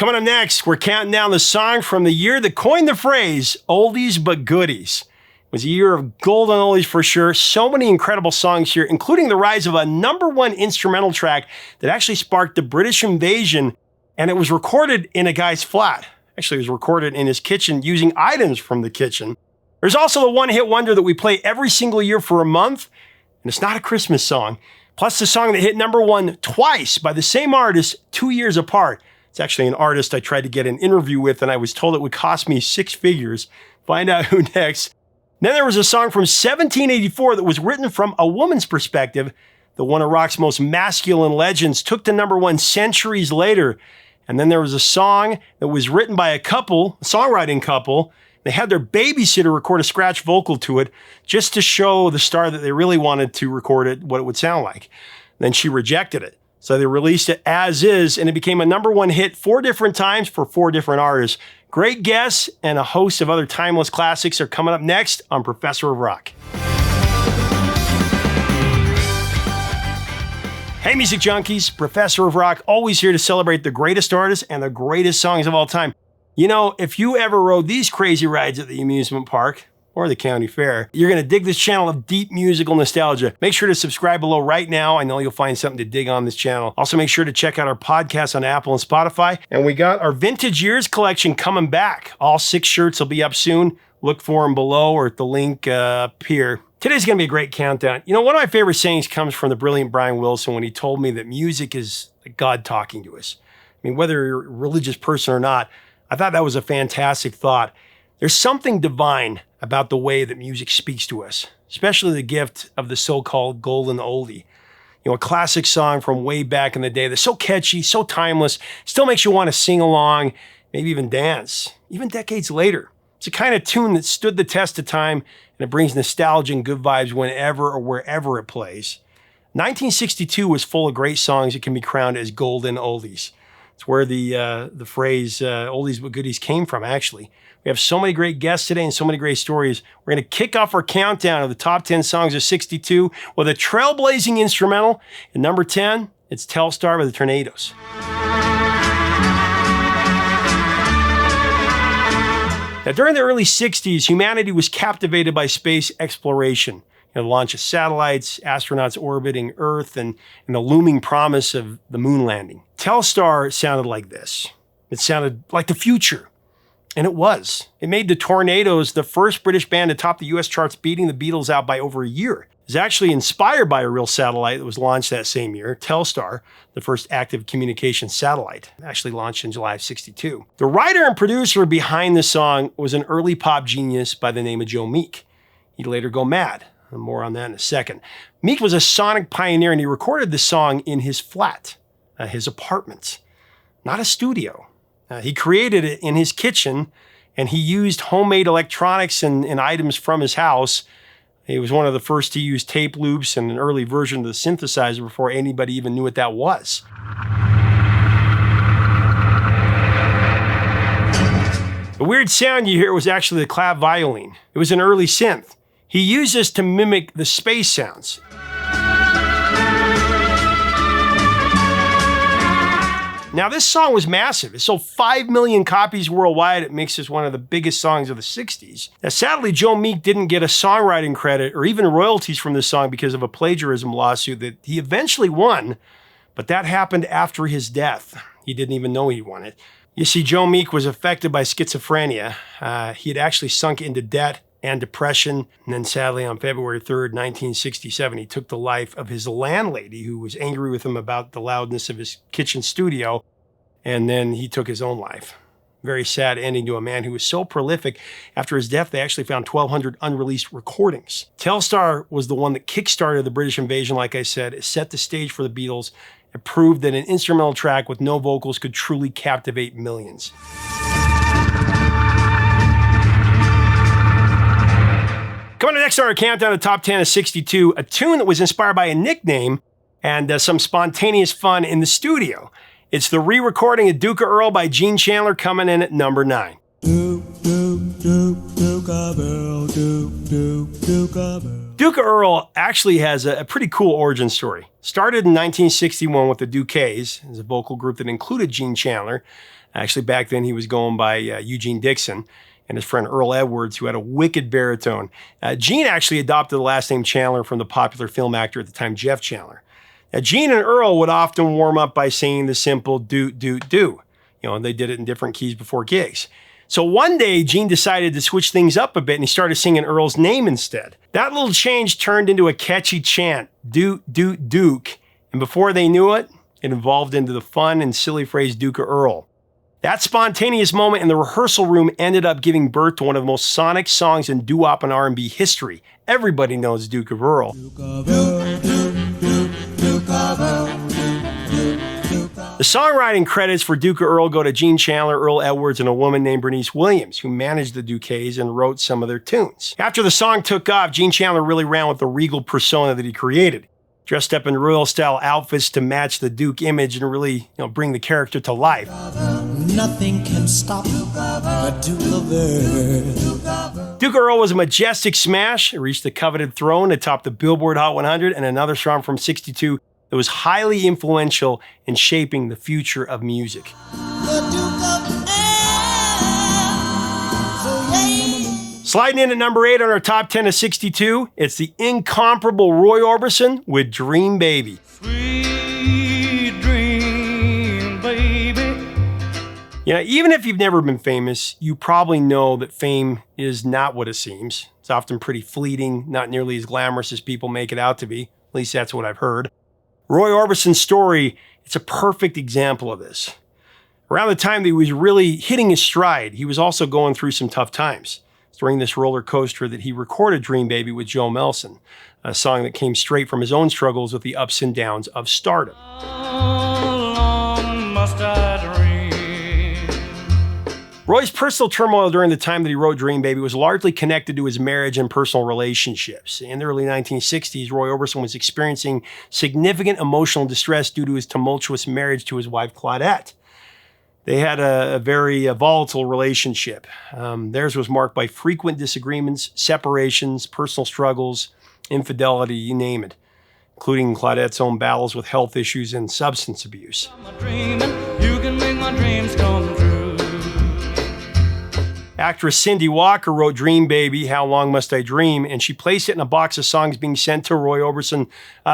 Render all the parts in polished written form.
Coming up next, we're counting down the song from the year that coined the phrase, oldies but goodies. It was a year of golden oldies for sure. So many incredible songs here, including the rise of a #1 instrumental track that actually sparked the British invasion, and it was recorded in a guy's flat. Actually, it was recorded in his kitchen using items from the kitchen. There's also the one-hit wonder that we play every single year for a month, and it's not a Christmas song. Plus the song that hit #1 twice by the same artist 2 years apart. It's actually an artist I tried to get an interview with, and I was told it would cost me 6 figures. Find out who next. Then there was a song from 1784 that was written from a woman's perspective that one of rock's most masculine legends took to #1 centuries later. And then there was a song that was written by a songwriting couple. They had their babysitter record a scratch vocal to it just to show the star that they really wanted to record it, what it would sound like. Then she rejected it. So they released it as is, and it became a #1 hit 4 different times for 4 different artists. Great guests and a host of other timeless classics are coming up next on Professor of Rock. Hey, music junkies, Professor of Rock, always here to celebrate the greatest artists and the greatest songs of all time. You know, if you ever rode these crazy rides at the amusement park or the county fair, you're going to dig this channel of deep musical nostalgia. Make sure to subscribe below right now. I know you'll find something to dig on this channel. Also, make sure to check out our podcast on Apple and Spotify. And we got our Vintage Years collection coming back. All 6 shirts will be up soon. Look for them below or at the link up here. Today's going to be a great countdown. You know, one of my favorite sayings comes from the brilliant Brian Wilson when he told me that music is like God talking to us. I mean, whether you're a religious person or not, I thought that was a fantastic thought. There's something divine about the way that music speaks to us, especially the gift of the so-called golden oldie. You know, a classic song from way back in the day that's so catchy, so timeless, still makes you want to sing along, maybe even dance, even decades later. It's a kind of tune that stood the test of time, and it brings nostalgia and good vibes whenever or wherever it plays. 1962 was full of great songs that can be crowned as golden oldies. It's where the phrase oldies but goodies came from, actually. We have so many great guests today and so many great stories. We're going to kick off our countdown of the top 10 songs of 62 with a trailblazing instrumental. At number 10, it's Telstar by the Tornadoes. Now, during the early 60s, humanity was captivated by space exploration. You know, the launch of satellites, astronauts orbiting Earth, and the looming promise of the moon landing. Telstar sounded like this. It sounded like the future. And it was. It made the Tornadoes the first British band to top the US charts, beating the Beatles out by over a year. It was actually inspired by a real satellite that was launched that same year, Telstar, the first active communication satellite, actually launched in July of 62. The writer and producer behind the song was an early pop genius by the name of Joe Meek. He'd later go mad. More on that in a second. Meek was a sonic pioneer, and he recorded the song in his flat, his apartment, not a studio. He created it in his kitchen, and he used homemade electronics and items from his house. He was one of the first to use tape loops and an early version of the synthesizer before anybody even knew what that was. The weird sound you hear was actually the clap violin. It was an early synth. He used this to mimic the space sounds. Now, this song was massive. It sold 5 million copies worldwide. It makes this one of the biggest songs of the 60s. Now, sadly, Joe Meek didn't get a songwriting credit or even royalties from this song because of a plagiarism lawsuit that he eventually won, but that happened after his death. He didn't even know he won it. You see, Joe Meek was affected by schizophrenia. He had actually sunk into debt and depression. And then sadly, on February 3rd, 1967, he took the life of his landlady, who was angry with him about the loudness of his kitchen studio. And then he took his own life. Very sad ending to a man who was so prolific. After his death, they actually found 1,200 unreleased recordings. Telstar was the one that kickstarted the British invasion, like I said. It set the stage for the Beatles. It proved that an instrumental track with no vocals could truly captivate millions. Coming up next on our countdown to top 10 of 62, a tune that was inspired by a nickname and some spontaneous fun in the studio. It's the re-recording of Duke of Earl by Gene Chandler coming in at number 9. Duke of Earl actually has a pretty cool origin story. Started in 1961 with the Duquesnes as a vocal group that included Gene Chandler. Actually, back then he was going by Eugene Dixon, and his friend Earl Edwards, who had a wicked baritone. Gene actually adopted the last name Chandler from the popular film actor at the time, Jeff Chandler. Now, Gene and Earl would often warm up by singing the simple do, do, do. And they did it in different keys before gigs. So one day, Gene decided to switch things up a bit, and he started singing Earl's name instead. That little change turned into a catchy chant, do, do, Duke. And before they knew it, it evolved into the fun and silly phrase Duke of Earl. That spontaneous moment in the rehearsal room ended up giving birth to one of the most sonic songs in doo-wop and R&B history. Everybody knows Duke of Earl. Duke of Earl, Duke of Earl. The songwriting credits for Duke of Earl go to Gene Chandler, Earl Edwards, and a woman named Bernice Williams, who managed the Duques and wrote some of their tunes. After the song took off, Gene Chandler really ran with the regal persona that he created. Dressed up in royal-style outfits to match the Duke image and really, bring the character to life. Nothing can stop a Duke of Earl. Duke of Earl was a majestic smash. It reached the coveted throne atop the Billboard Hot 100, and another song from '62 that was highly influential in shaping the future of music. Sliding in at number 8 on our top 10 of '62, it's the incomparable Roy Orbison with Dream Baby. Sweet dream, baby. Even if you've never been famous, you probably know that fame is not what it seems. It's often pretty fleeting, not nearly as glamorous as people make it out to be. At least that's what I've heard. Roy Orbison's story, it's a perfect example of this. Around the time that he was really hitting his stride, he was also going through some tough times. It's during this roller coaster that he recorded Dream Baby with Joe Melson, a song that came straight from his own struggles with the ups and downs of stardom. How long must I dream? Roy's personal turmoil during the time that he wrote Dream Baby was largely connected to his marriage and personal relationships. In the early 1960s, Roy Orbison was experiencing significant emotional distress due to his tumultuous marriage to his wife, Claudette. They had a very volatile relationship. Theirs was marked by frequent disagreements, separations, personal struggles, infidelity, you name it, including Claudette's own battles with health issues and substance abuse. I'm dreaming, you can make my dreams come true. Actress Cindy Walker wrote Dream Baby, How Long Must I Dream, and she placed it in a box of songs being sent to Roy Orbison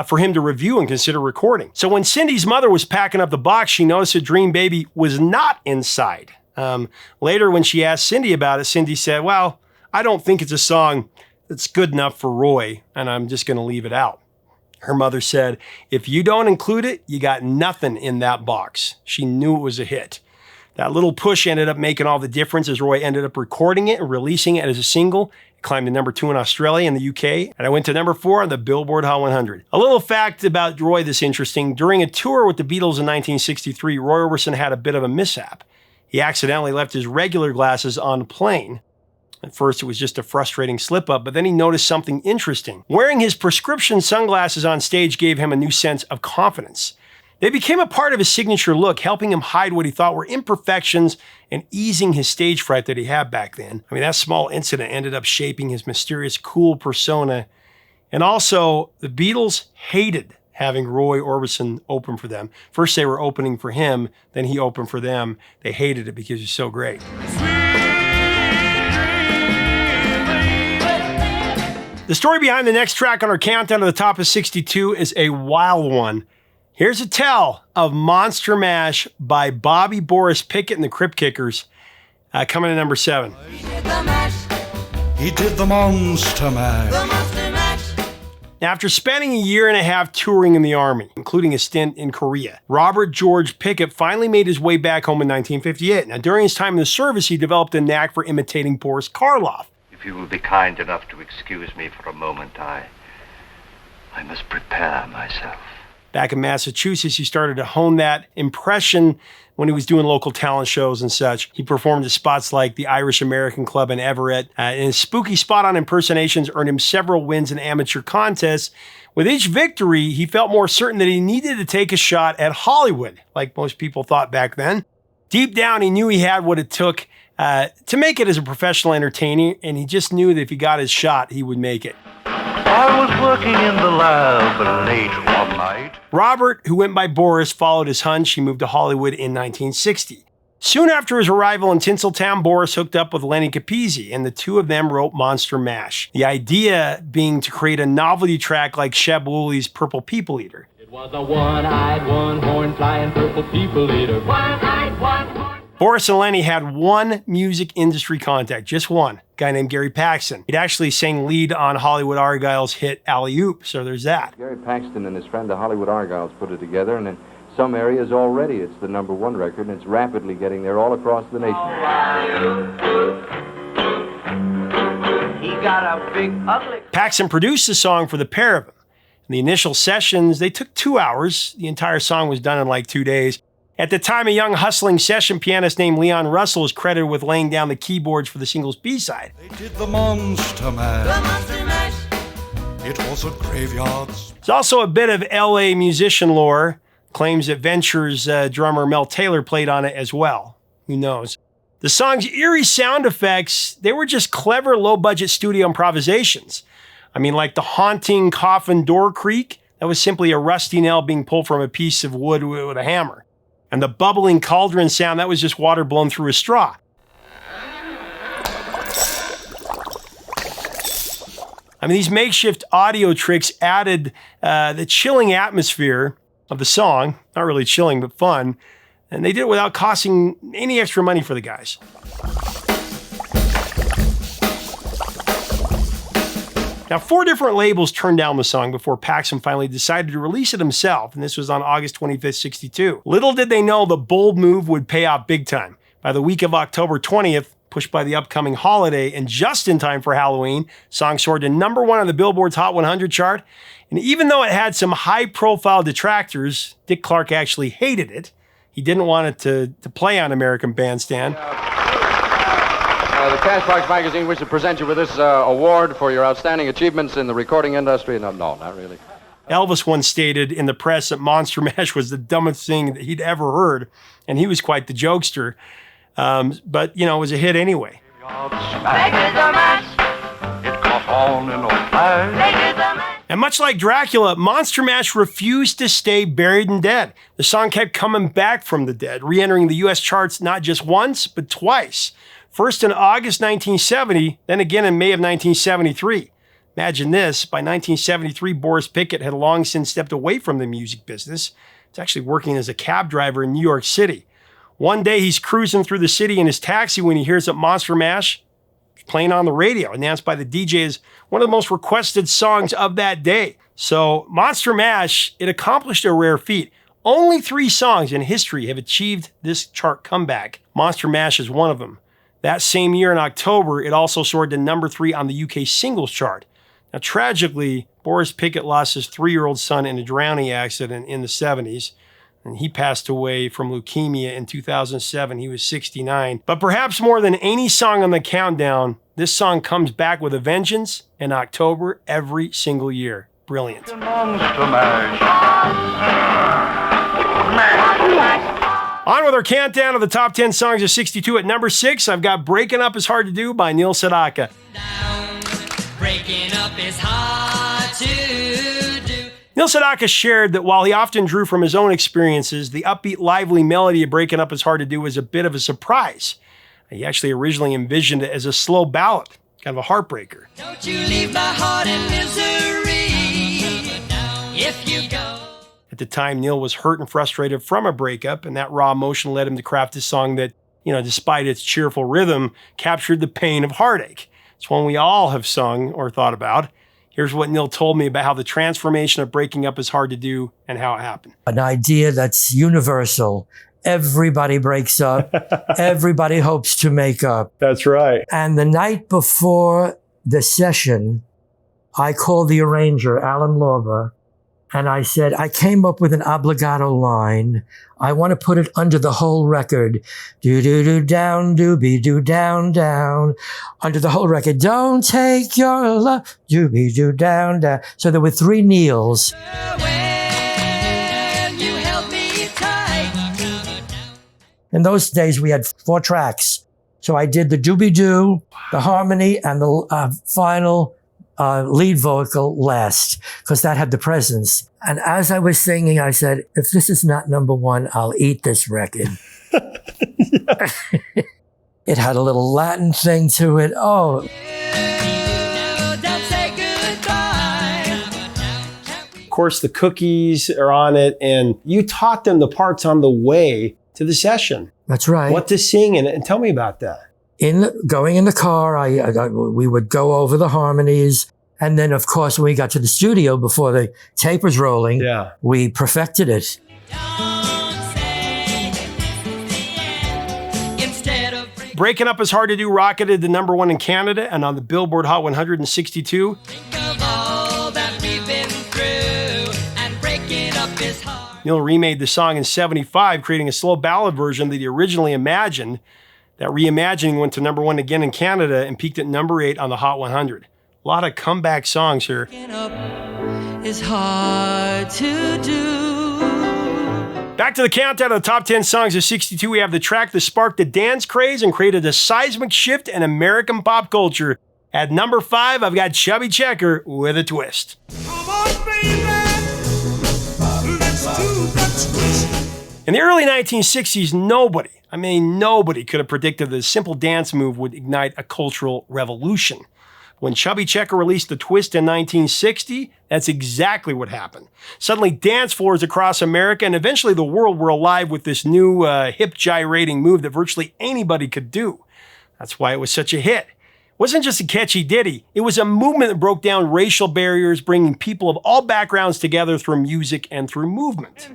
for him to review and consider recording. So when Cindy's mother was packing up the box, she noticed that Dream Baby was not inside. Later, when she asked Cindy about it, Cindy said, well, I don't think it's a song that's good enough for Roy, and I'm just going to leave it out. Her mother said, if you don't include it, you got nothing in that box. She knew it was a hit. That little push ended up making all the difference as Roy ended up recording it and releasing it as a single. It climbed to number 2 in Australia and the UK, and I went to number 4 on the Billboard Hot 100. A little fact about Roy that's interesting, during a tour with the Beatles in 1963, Roy Orbison had a bit of a mishap. He accidentally left his regular glasses on the plane. At first, it was just a frustrating slip-up, but then he noticed something interesting. Wearing his prescription sunglasses on stage gave him a new sense of confidence. They became a part of his signature look, helping him hide what he thought were imperfections and easing his stage fright that he had back then. I mean, that small incident ended up shaping his mysterious, cool persona. And also, the Beatles hated having Roy Orbison open for them. First, they were opening for him, then he opened for them. They hated it because he's so great. The story behind the next track on our countdown to the top of '62 is a wild one. Here's a tell of Monster Mash by Bobby Boris Pickett and the Crypt Kickers, coming to number 7. He did the mash. He did the Monster Mash. The Monster Mash. Now, after spending a year and a half touring in the Army, including a stint in Korea, Robert George Pickett finally made his way back home in 1958. Now, during his time in the service, he developed a knack for imitating Boris Karloff. If you will be kind enough to excuse me for a moment, I must prepare myself. Back in Massachusetts, he started to hone that impression when he was doing local talent shows and such. He performed at spots like the Irish American Club in Everett, and his spooky spot-on impersonations earned him several wins in amateur contests. With each victory, he felt more certain that he needed to take a shot at Hollywood, like most people thought back then. Deep down, he knew he had what it took to make it as a professional entertainer, and he just knew that if he got his shot, he would make it. I was working in the lab late one night. Robert, who went by Boris, followed his hunch. He moved to Hollywood in 1960. Soon after his arrival in Tinseltown, Boris hooked up with Lenny Capizzi, and the two of them wrote Monster Mash. The idea being to create a novelty track like Sheb Wooley's Purple People Eater. It was a one-eyed, one-horn, flying purple people eater. One-eyed, one-horn. Boris and Lenny had one music industry contact, just one, a guy named Gary Paxton. He'd actually sang lead on Hollywood Argyle's hit Alley Oop, so there's that. Gary Paxton and his friend the Hollywood Argyles put it together, and in some areas already it's the #1 record, and it's rapidly getting there all across the nation. He got a big ugly. Paxton produced the song for the pair of them. In the initial sessions, they took 2 hours. The entire song was done in like 2 days. At the time, a young hustling session pianist named Leon Russell was credited with laying down the keyboards for the single's B-side. They did the Monster Mash. The Monster Mash. It was at graveyards. There's also a bit of LA musician lore. Claims that Venture's drummer Mel Taylor played on it as well. Who knows? The song's eerie sound effects, they were just clever low-budget studio improvisations. I mean, like the haunting coffin door creak, that was simply a rusty nail being pulled from a piece of wood with a hammer. And the bubbling cauldron sound, that was just water blown through a straw. I mean, these makeshift audio tricks added the chilling atmosphere of the song. Not really chilling, but fun. And they did it without costing any extra money for the guys. Now, 4 different labels turned down the song before Paxton finally decided to release it himself, and this was on August 25th, 1962. Little did they know the bold move would pay off big time. By the week of October 20th, pushed by the upcoming holiday and just in time for Halloween, song soared to #1 on the Billboard's Hot 100 chart. And even though it had some high-profile detractors, Dick Clark actually hated it. He didn't want it to play on American Bandstand. The Cashbox magazine wishes to present you with this award for your outstanding achievements in the recording industry. No, not really. Elvis once stated in the press that Monster Mash was the dumbest thing that he'd ever heard, and he was quite the jokester. But, you know, it was a hit anyway. They did the mash. It caught on in a flash. They did the mash. And much like Dracula, Monster Mash refused to stay buried and dead. The song kept coming back from the dead, re-entering the U.S. charts not just once, but twice. First in August 1970, then again in May of 1973. Imagine this, by 1973, Boris Pickett had long since stepped away from the music business. He's actually working as a cab driver in New York City. One day he's cruising through the city in his taxi when he hears that Monster Mash is playing on the radio, announced by the DJ as one of the most requested songs of that day. So Monster Mash, it accomplished a rare feat. Only 3 songs in history have achieved this chart comeback. Monster Mash is one of them. That same year in October, it also soared to #3 on the UK singles chart. Now, tragically, Boris Pickett lost his 3-year-old son in a drowning accident in the 70s, and he passed away from leukemia in 2007. He was 69. But perhaps more than any song on the countdown, this song comes back with a vengeance in October every single year. Brilliant. Monster Mash. On with our countdown of the top 10 songs of 62. At #6, I've got Breaking Up Is Hard to Do by Neil Sedaka. Breaking up is hard to do. Neil Sedaka shared that while he often drew from his own experiences, the upbeat, lively melody of Breaking Up Is Hard to Do was a bit of a surprise. He actually originally envisioned it as a slow ballad, kind of a heartbreaker. Don't you leave my heart in misery if you go. At the time, Neil was hurt and frustrated from a breakup, and that raw emotion led him to craft a song that, you know, despite its cheerful rhythm, captured the pain of heartache. It's one we all have sung or thought about. Here's what Neil told me about how the transformation of breaking up is hard to do and how it happened. An idea that's universal. Everybody breaks up. Everybody hopes to make up. That's right. And the night before the session, I called the arranger, Alan Lorber, and I said, I came up with an obligato line. I want to put it under the whole record. Do-do-do down, do-be-do down, down. Under the whole record. Don't take your love, do-be-do down, down. So there were 3 Neils. When you held me tight. In those days, we had 4 tracks. So I did the doobie-doo, the harmony, and the final lead vocal last, because that had the presence. And as I was singing, I said, if this is not #1, I'll eat this record. It had a little Latin thing to it. Oh, Don't say goodbye. Of course, the cookies are on it, and you taught them the parts on the way to the session. that's right. What to sing, and tell me about that. Going in the car, we would go over the harmonies. And then, of course, when we got to the studio before the tape was rolling, we perfected it. Breaking Up Is Hard to Do rocketed to number 1 in Canada and on the Billboard Hot 162. Neil remade the song in 75, creating a slow ballad version that he originally imagined. That reimagining went to number 1 again in Canada and peaked at number 8 on the Hot 100. A lot of comeback songs here. Is hard to do. Back to the countdown of the top 10 songs of 62, we have the track that sparked the dance craze and created a seismic shift in American pop culture. At number 5, I've got Chubby Checker with a twist. Come on, baby. Let's do the twist. In the early 1960s, nobody could have predicted that a simple dance move would ignite a cultural revolution. When Chubby Checker released The Twist in 1960, that's exactly what happened. Suddenly, dance floors across America and eventually the world were alive with this new hip gyrating move that virtually anybody could do. That's why it was such a hit. It wasn't just a catchy ditty. It was a movement that broke down racial barriers, bringing people of all backgrounds together through music and through movement.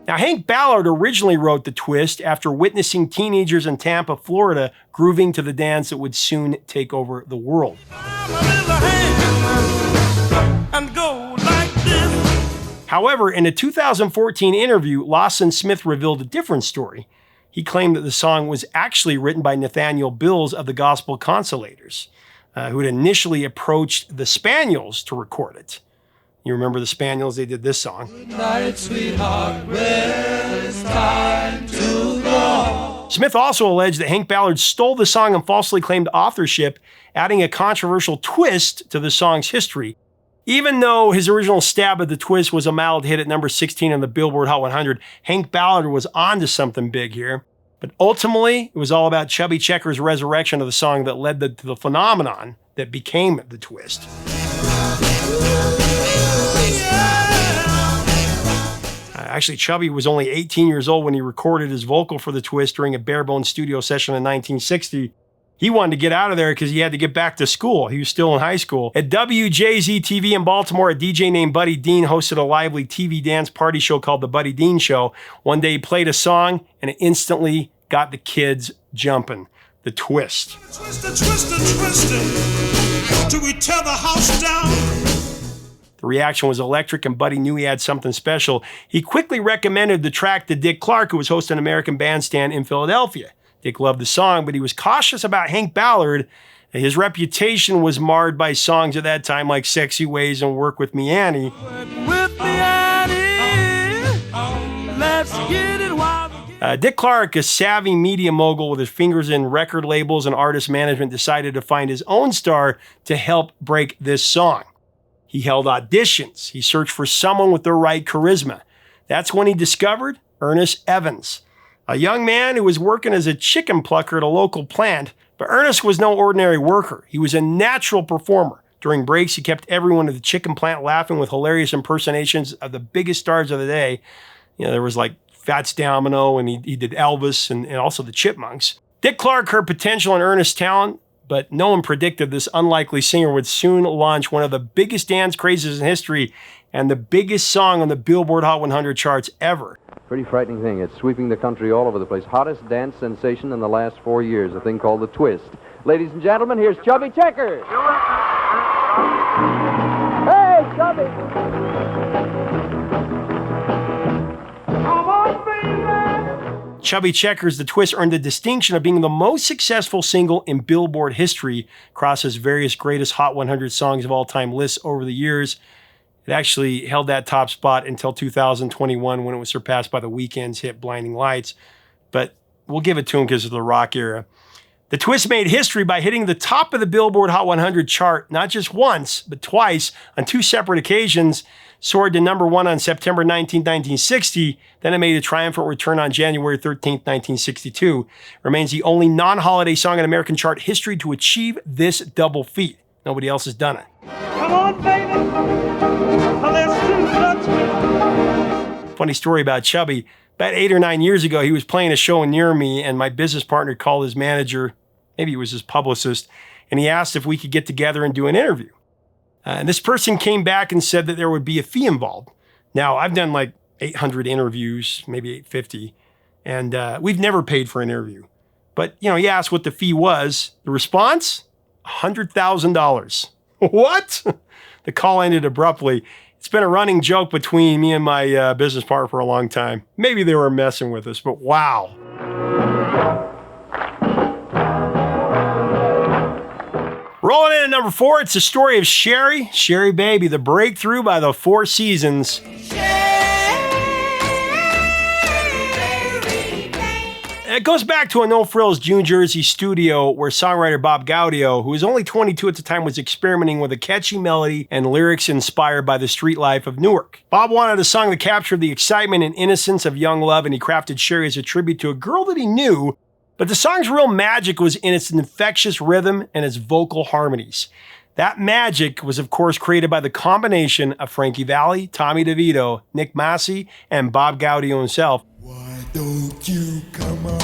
Now, Hank Ballard originally wrote The Twist after witnessing teenagers in Tampa, Florida, grooving to the dance that would soon take over the world. However, in a 2014 interview, Lawson Smith revealed a different story. He claimed that the song was actually written by Nathaniel Bills of the Gospel Consolators, who had initially approached the Spaniels to record it. You remember the Spaniels? They did this song. Good night, sweetheart. Well, it's time to go. Smith also alleged that Hank Ballard stole the song and falsely claimed authorship, adding a controversial twist to the song's history. Even though his original stab at the twist was a mild hit at number 16 on the Billboard Hot 100, Hank Ballard was onto something big here. But ultimately, it was all about Chubby Checker's resurrection of the song that led to the phenomenon that became the twist. Actually, Chubby was only 18 years old when he recorded his vocal for the twist during a bare-bones studio session in 1960. He wanted to get out of there because he had to get back to school. He was still in high school. At WJZ-TV in Baltimore, a DJ named Buddy Dean hosted a lively TV dance party show called The Buddy Dean Show. One day he played a song and it instantly got the kids jumping. The Twist. Till we tear the house down. The reaction was electric, and Buddy knew he had something special. He quickly recommended the track to Dick Clark, who was hosting American Bandstand in Philadelphia. Dick loved the song, but he was cautious about Hank Ballard. His reputation was marred by songs at that time like Sexy Ways and Work With Me, Annie. With me, Annie. Let's get it while Dick Clark, a savvy media mogul with his fingers in record labels and artist management, decided to find his own star to help break this song. He held auditions. He searched for someone with the right charisma. That's when he discovered Ernest Evans, a young man who was working as a chicken plucker at a local plant. But Ernest was no ordinary worker. He was a natural performer. During breaks, he kept everyone at the chicken plant laughing with hilarious impersonations of the biggest stars of the day. You know, there was like Fats Domino, and he did Elvis and also the Chipmunks. Dick Clark heard potential in Ernest's talent, but no one predicted this unlikely singer would soon launch one of the biggest dance crazes in history and the biggest song on the Billboard Hot 100 charts ever. Pretty frightening thing. It's sweeping the country all over the place. Hottest dance sensation in the last 4 years, a thing called The Twist. Ladies and gentlemen, here's Chubby Checker. Hey, Chubby! Come on, baby. Chubby Checker's The Twist earned the distinction of being the most successful single in Billboard history across his various greatest Hot 100 songs of all time lists over the years. It actually held that top spot until 2021 when it was surpassed by The Weeknd's hit Blinding Lights. But we'll give it to him because of the rock era. The Twist made history by hitting the top of the Billboard Hot 100 chart not just once, but twice on two separate occasions. soared to number 1 on September 19, 1960. Then it made a triumphant return on January 13, 1962. Remains the only non-holiday song in American chart history to achieve this double feat. Nobody else has done it. Come on, baby. Let's do the Funny story about Chubby. About 8 or 9 years ago, he was playing a show near me, and my business partner called his manager, maybe it was his publicist, and he asked if we could get together and do an interview. And this person came back and said that there would be a fee involved. Now, I've done like 800 interviews, maybe 850, and we've never paid for an interview. But, he asked what the fee was. The response? $100,000. What? The call ended abruptly. It's been a running joke between me and my business partner for a long time. Maybe they were messing with us, but wow. Rolling in at number 4, it's the story of Sherry, Sherry Baby, the breakthrough by the Four Seasons. It goes back to a No Frills New Jersey studio where songwriter Bob Gaudio, who was only 22 at the time, was experimenting with a catchy melody and lyrics inspired by the street life of Newark. Bob wanted a song that captured the excitement and innocence of young love, and he crafted Sherry as a tribute to a girl that he knew. But the song's real magic was in its infectious rhythm and its vocal harmonies. That magic was, of course, created by the combination of Frankie Valli, Tommy DeVito, Nick Massey, and Bob Gaudio himself. Why don't you come on?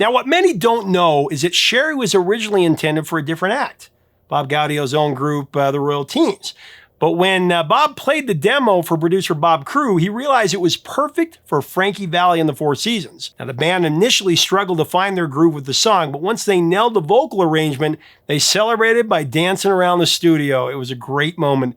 Now, what many don't know is that Sherry was originally intended for a different act, Bob Gaudio's own group, the Royal Teens. But when Bob played the demo for producer Bob Crew, he realized it was perfect for Frankie Valli and the Four Seasons. Now, the band initially struggled to find their groove with the song, but once they nailed the vocal arrangement, they celebrated by dancing around the studio. It was a great moment.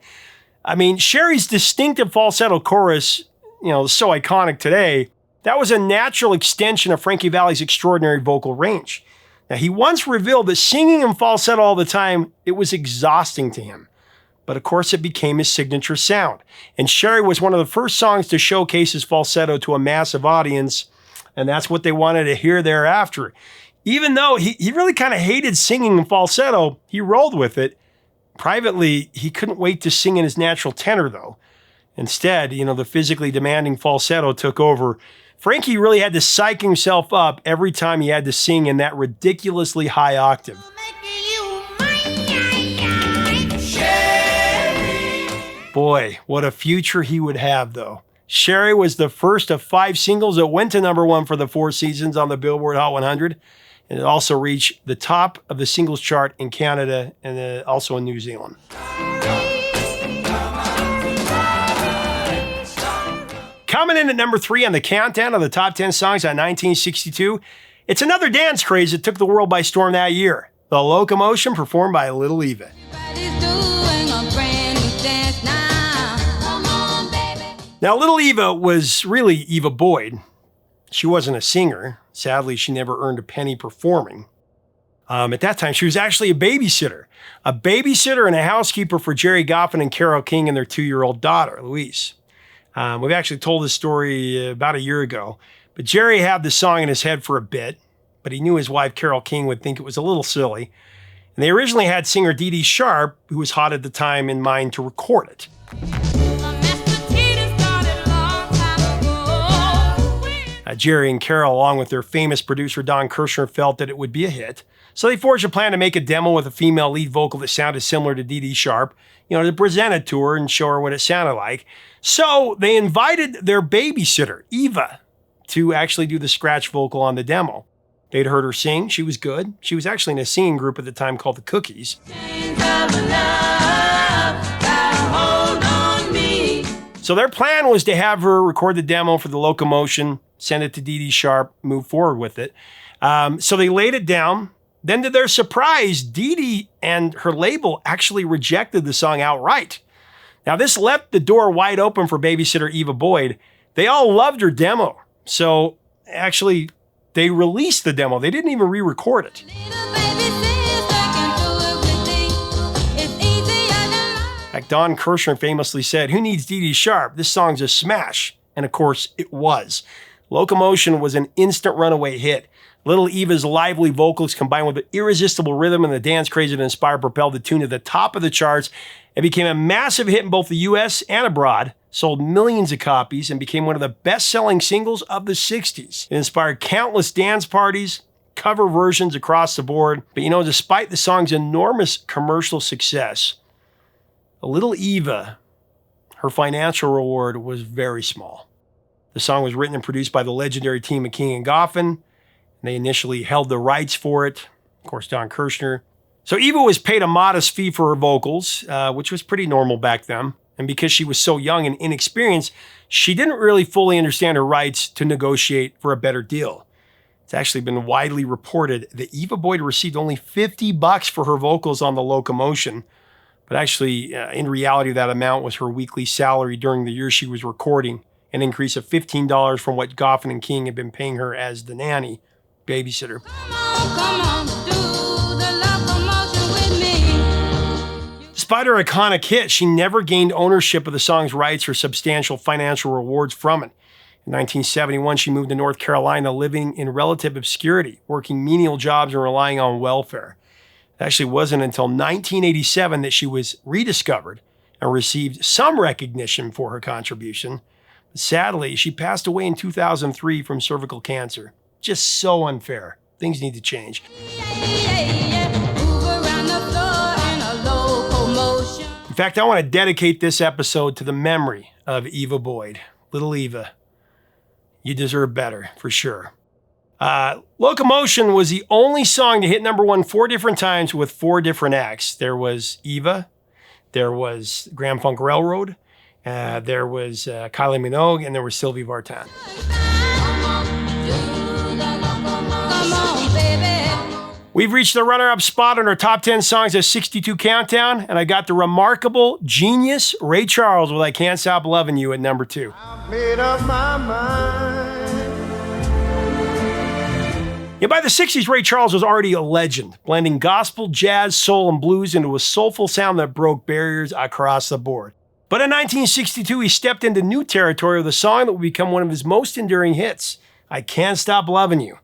I mean, Sherry's distinctive falsetto chorus, so iconic today, that was a natural extension of Frankie Valli's extraordinary vocal range. Now, he once revealed that singing in falsetto all the time, it was exhausting to him. But of course, it became his signature sound. And Sherry was one of the first songs to showcase his falsetto to a massive audience, and that's what they wanted to hear thereafter. Even though he really kind of hated singing in falsetto, he rolled with it. Privately, he couldn't wait to sing in his natural tenor, though. Instead, the physically demanding falsetto took over. Frankie really had to psych himself up every time he had to sing in that ridiculously high octave. Boy, what a future he would have, though. Sherry was the first of 5 singles that went to number 1 for the Four Seasons on the Billboard Hot 100. And it also reached the top of the singles chart in Canada and also in New Zealand. Coming in at number 3 on the countdown of the top 10 songs on 1962, it's another dance craze that took the world by storm that year. The Loco-motion, performed by Little Eva. Now, Little Eva was really Eva Boyd. She wasn't a singer. Sadly, she never earned a penny performing. At that time, she was actually a babysitter and a housekeeper for Gerry, Goffin, and Carole King and their 2-year-old daughter, Louise. We've actually told this story about a year ago, but Gerry had the song in his head for a bit, but he knew his wife, Carole King, would think it was a little silly. And they originally had singer Dee Dee Sharp, who was hot at the time, in mind to record it. Gerry and Carole, along with their famous producer Don Kirshner, felt that it would be a hit. So they forged a plan to make a demo with a female lead vocal that sounded similar to Dee Dee Sharp, to present it to her and show her what it sounded like. So they invited their babysitter, Eva, to actually do the scratch vocal on the demo. They'd heard her sing. She was good. She was actually in a singing group at the time called the Cookies. So their plan was to have her record the demo for the Loco-motion, send it to Dee Dee Sharp, move forward with it. So they laid it down. Then to their surprise, Dee Dee and her label actually rejected the song outright. Now this left the door wide open for babysitter Eva Boyd. They all loved her demo. So actually, they released the demo. They didn't even re-record it. Like Don Kirshner famously said, "Who needs Dee Dee Sharp? This song's a smash." And of course, it was. Loco-motion was an instant runaway hit. Little Eva's lively vocals combined with the irresistible rhythm and the dance craze that inspired propelled the tune to the top of the charts. It became a massive hit in both the US and abroad, sold millions of copies, and became one of the best-selling singles of the 60s. It inspired countless dance parties, cover versions across the board. But despite the song's enormous commercial success, Little Eva, her financial reward was very small. The song was written and produced by the legendary team of King and Goffin. They initially held the rights for it. Of course, Don Kirshner. So Eva was paid a modest fee for her vocals, which was pretty normal back then. And because she was so young and inexperienced, she didn't really fully understand her rights to negotiate for a better deal. It's actually been widely reported that Eva Boyd received only $50 for her vocals on the Loco-motion. But actually, in reality, that amount was her weekly salary during the year she was recording, an increase of $15 from what Goffin and King had been paying her as the nanny, babysitter. Come on, do the locomotion with me. Despite her iconic hit, she never gained ownership of the song's rights or substantial financial rewards from it. In 1971, she moved to North Carolina, living in relative obscurity, working menial jobs and relying on welfare. It actually wasn't until 1987 that she was rediscovered and received some recognition for her contribution. But sadly, she passed away in 2003 from cervical cancer. Just so unfair. Things need to change. Move around the floor in a locomotion. In fact, I want to dedicate this episode to the memory of Eva Boyd. Little Eva, you deserve better, for sure. Loco-motion was the only song to hit #1 4 different times with 4 different acts. There was Eva, there was Grand Funk Railroad, there was Kylie Minogue, and there was Sylvie Vartan. Come on, baby. We've reached the runner-up spot on our top 10 songs of 62 countdown, and I got the remarkable genius Ray Charles with I Can't Stop Loving You at #2. Made up my mind. Yeah, by the 60s, Ray Charles was already a legend, blending gospel, jazz, soul, and blues into a soulful sound that broke barriers across the board. But in 1962, he stepped into new territory with a song that would become one of his most enduring hits, I Can't Stop Loving You.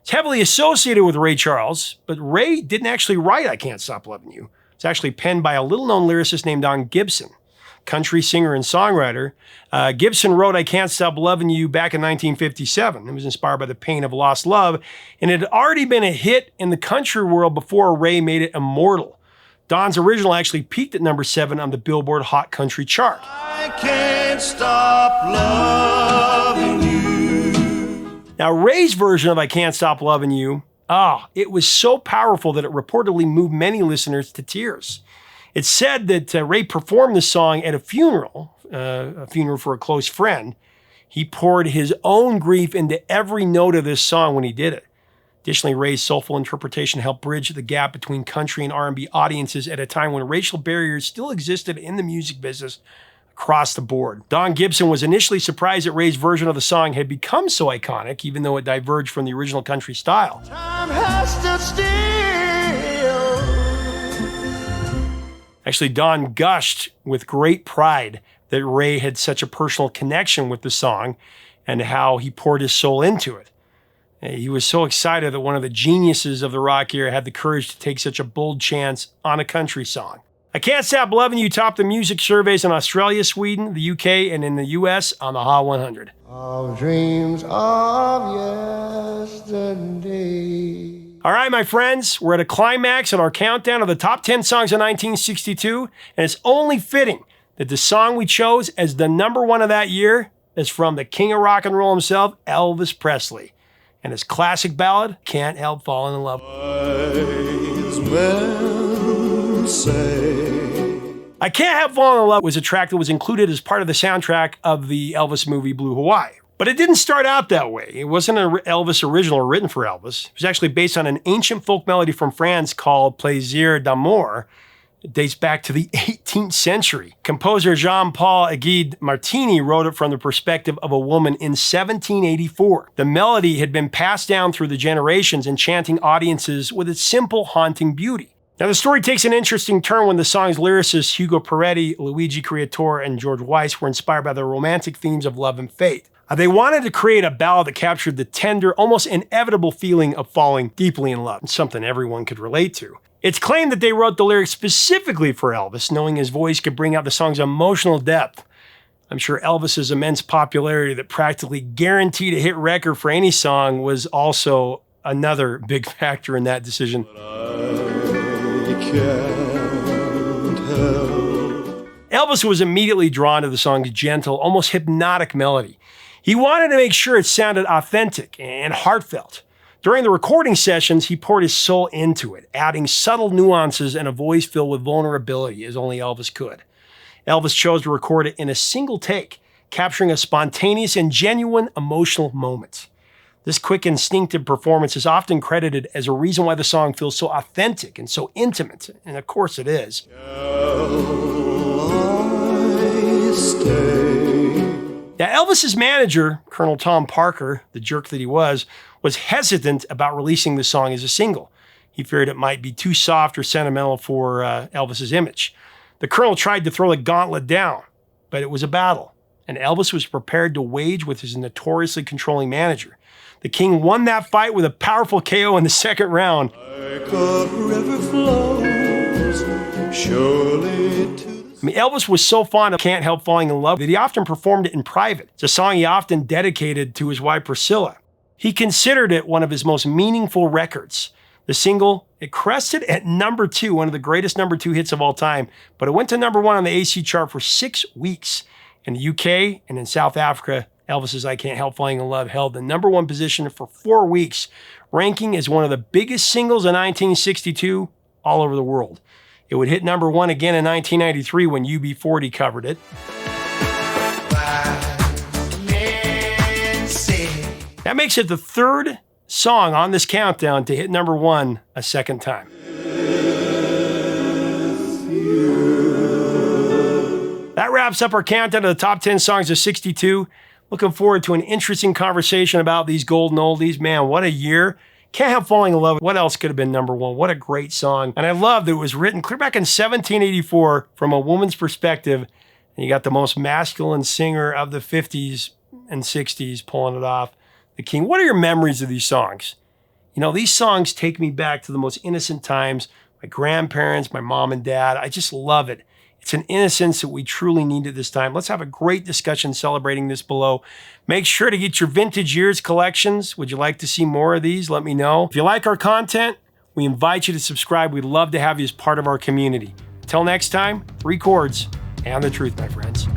It's heavily associated with Ray Charles, but Ray didn't actually write I Can't Stop Loving You. It's actually penned by a little-known lyricist named Don Gibson, country singer and songwriter. Gibson wrote I Can't Stop Loving You back in 1957. It was inspired by the pain of lost love, and it had already been a hit in the country world before Ray made it immortal. Don's original actually peaked at #7 on the Billboard Hot Country chart. I can't stop loving you. Now, Ray's version of I Can't Stop Loving You, it was so powerful that it reportedly moved many listeners to tears. It's said that Ray performed the song at a funeral for a close friend. He poured his own grief into every note of this song when he did it. Additionally, Ray's soulful interpretation helped bridge the gap between country and R&B audiences at a time when racial barriers still existed in the music business across the board. Don Gibson was initially surprised that Ray's version of the song had become so iconic, even though it diverged from the original country style. Time has stood still. Actually, Don gushed with great pride that Ray had such a personal connection with the song and how he poured his soul into it. He was so excited that one of the geniuses of the rock era had the courage to take such a bold chance on a country song. I Can't Stop Loving You topped the music surveys in Australia, Sweden, the UK, and in the US on the Hot 100. Of dreams of yesterday. All right, my friends, we're at a climax in our countdown of the top 10 songs of 1962, and it's only fitting that the song we chose as the #1 of that year is from the king of rock and roll himself, Elvis Presley, and his classic ballad, Can't Help Falling in Love. Wise men say. I Can't Help Falling in Love was a track that was included as part of the soundtrack of the Elvis movie Blue Hawaii. But it didn't start out that way. It wasn't an Elvis original or written for Elvis. It was actually based on an ancient folk melody from France called Plaisir d'amour. It dates back to the 18th century. Composer Jean-Paul Guide Martini wrote it from the perspective of a woman in 1784. The melody had been passed down through the generations, enchanting audiences with its simple, haunting beauty. Now, the story takes an interesting turn when the song's lyricists Hugo Peretti, Luigi Creatore, and George Weiss were inspired by the romantic themes of love and fate. They wanted to create a ballad that captured the tender, almost inevitable feeling of falling deeply in love, something everyone could relate to. It's claimed that they wrote the lyrics specifically for Elvis, knowing his voice could bring out the song's emotional depth. I'm sure Elvis's immense popularity that practically guaranteed a hit record for any song was also another big factor in that decision. Elvis was immediately drawn to the song's gentle, almost hypnotic melody. He wanted to make sure it sounded authentic and heartfelt. During the recording sessions, he poured his soul into it, adding subtle nuances and a voice filled with vulnerability as only Elvis could. Elvis chose to record it in a single take, capturing a spontaneous and genuine emotional moment. This quick, instinctive performance is often credited as a reason why the song feels so authentic and so intimate, and of course it is. Now, Elvis's manager, Colonel Tom Parker, the jerk that he was hesitant about releasing the song as a single. He feared it might be too soft or sentimental for Elvis's image. The Colonel tried to throw the gauntlet down, but it was a battle, and Elvis was prepared to wage with his notoriously controlling manager. The King won that fight with a powerful KO in the second round. Like a river flows, surely to... Elvis was so fond of Can't Help Falling in Love that he often performed it in private. It's a song he often dedicated to his wife Priscilla. He considered it one of his most meaningful records. The single, it crested at number 2, one of the greatest number 2 hits of all time, but it went to number 1 on the AC chart for 6 weeks. In the UK and in South Africa, Elvis's I Can't Help Falling in Love held the number 1 position for 4 weeks, ranking as one of the biggest singles in 1962 all over the world. It would hit number 1 again in 1993 when UB40 covered it. That makes it the 3rd song on this countdown to hit number 1 a second time. That wraps up our countdown to the top 10 songs of 62. Looking forward to an interesting conversation about these golden oldies. Man, what a year. Can't Help Falling in Love. What else could have been number 1? What a great song. And I love that it was written clear back in 1784 from a woman's perspective. And you got the most masculine singer of the 50s and 60s pulling it off, the King. What are your memories of these songs? You know, these songs take me back to the most innocent times. My grandparents, my mom and dad. I just love it. It's an innocence that we truly need at this time. Let's have a great discussion celebrating this below. Make sure to get your vintage years collections. Would you like to see more of these? Let me know. If you like our content, we invite you to subscribe. We'd love to have you as part of our community. Until next time, 3 chords and the truth, my friends.